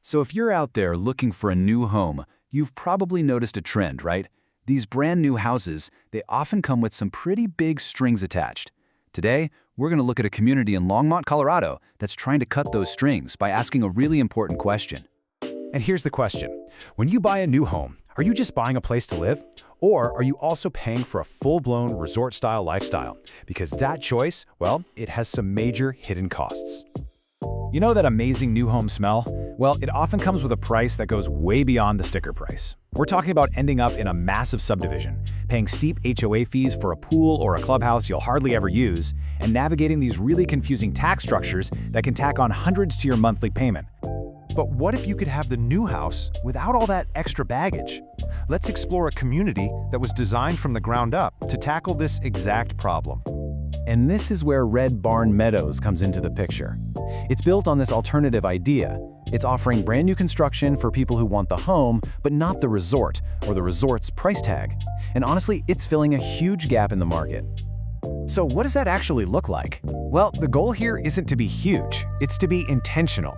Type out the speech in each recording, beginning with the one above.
So if you're out there looking for a new home, you've probably noticed a trend, right? These brand new houses, they often come with some pretty big strings attached. Today, we're going to look at a community in Longmont, Colorado that's trying to cut those strings by asking a really important question. And here's the question. When you buy a new home, are you just buying a place to live? Or are you also paying for a full-blown resort-style lifestyle? Because that choice, well, it has some major hidden costs. You know that amazing new home smell? Well, it often comes with a price that goes way beyond the sticker price. We're talking about ending up in a massive subdivision, paying steep HOA fees for a pool or a clubhouse you'll hardly ever use, and navigating these really confusing tax structures that can tack on hundreds to your monthly payment. But what if you could have the new house without all that extra baggage? Let's explore a community that was designed from the ground up to tackle this exact problem. And this is where Red Barn Meadows comes into the picture. It's built on this alternative idea. It's offering brand new construction for people who want the home, but not the resort, or the resort's price tag. And honestly, it's filling a huge gap in the market. So what does that actually look like? Well, the goal here isn't to be huge, it's to be intentional.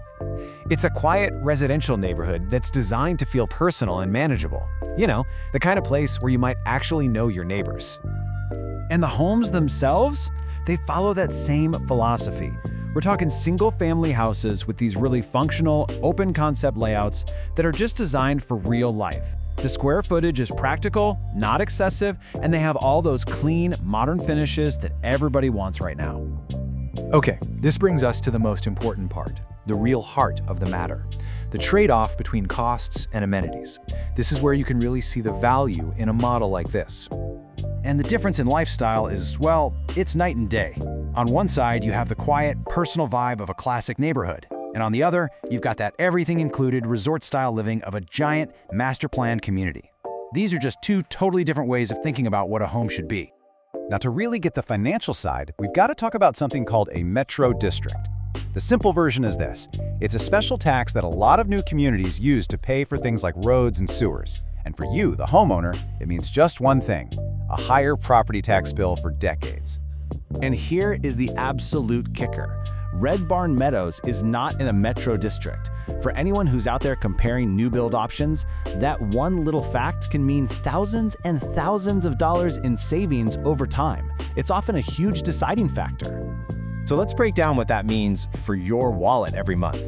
It's a quiet, residential neighborhood that's designed to feel personal and manageable. You know, the kind of place where you might actually know your neighbors. And the homes themselves, they follow that same philosophy. We're talking single-family houses with these really functional, open-concept layouts that are just designed for real life. The square footage is practical, not excessive, and they have all those clean, modern finishes that everybody wants right now. Okay, this brings us to the most important part, the real heart of the matter, the trade-off between costs and amenities. This is where you can really see the value in a model like this. And the difference in lifestyle is, well, it's night and day. On one side, you have the quiet, personal vibe of a classic neighborhood. And on the other, you've got that everything-included resort-style living of a giant, master-planned community. These are just two totally different ways of thinking about what a home should be. Now, to really get the financial side, we've got to talk about something called a metro district. The simple version is this. It's a special tax that a lot of new communities use to pay for things like roads and sewers. And for you, the homeowner, it means just one thing: a higher property tax bill for decades. And here is the absolute kicker. Red Barn Meadows is not in a metro district. For anyone who's out there comparing new build options, that one little fact can mean thousands and thousands of dollars in savings over time. It's often a huge deciding factor. So let's break down what that means for your wallet every month.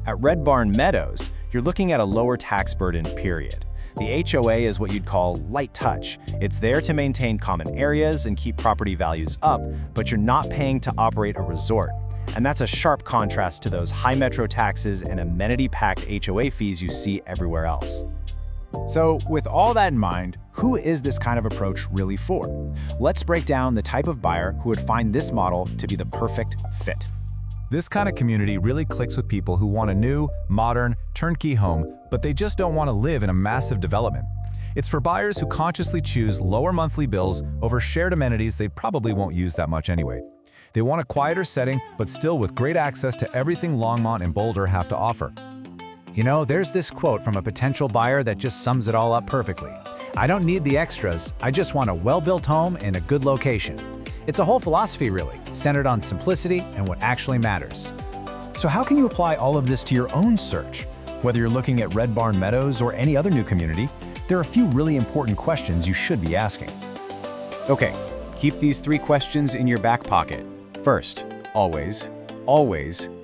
At Red Barn Meadows, you're looking at a lower tax burden, period. The HOA is what you'd call light touch. It's there to maintain common areas and keep property values up, but you're not paying to operate a resort. And that's a sharp contrast to those high metro taxes and amenity-packed HOA fees you see everywhere else. So, with all that in mind, who is this kind of approach really for? Let's break down the type of buyer who would find this model to be the perfect fit. This kind of community really clicks with people who want a new, modern, turnkey home, but they just don't want to live in a massive development. It's for buyers who consciously choose lower monthly bills over shared amenities they probably won't use that much anyway. They want a quieter setting, but still with great access to everything Longmont and Boulder have to offer. You know, there's this quote from a potential buyer that just sums it all up perfectly. "I don't need the extras, I just want a well-built home in a good location." It's a whole philosophy, really, centered on simplicity and what actually matters. So how can you apply all of this to your own search? Whether you're looking at Red Barn Meadows or any other new community, there are a few really important questions you should be asking. Okay, keep these 3 questions in your back pocket. First, always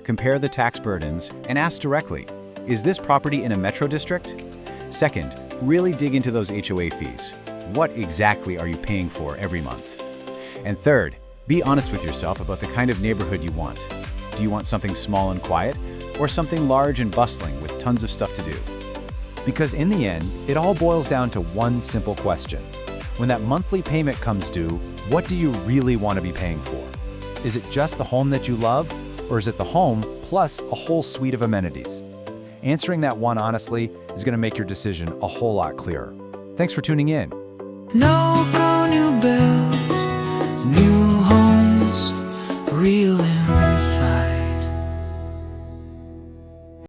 compare the tax burdens and ask directly, is this property in a metro district? Second, really dig into those HOA fees. What exactly are you paying for every month? And third, be honest with yourself about the kind of neighborhood you want. Do you want something small and quiet, or something large and bustling with tons of stuff to do? Because in the end, it all boils down to one simple question. When that monthly payment comes due, what do you really want to be paying for? Is it just the home that you love, or is it the home plus a whole suite of amenities? Answering that one honestly is going to make your decision a whole lot clearer. Thanks for tuning in. No, go new build.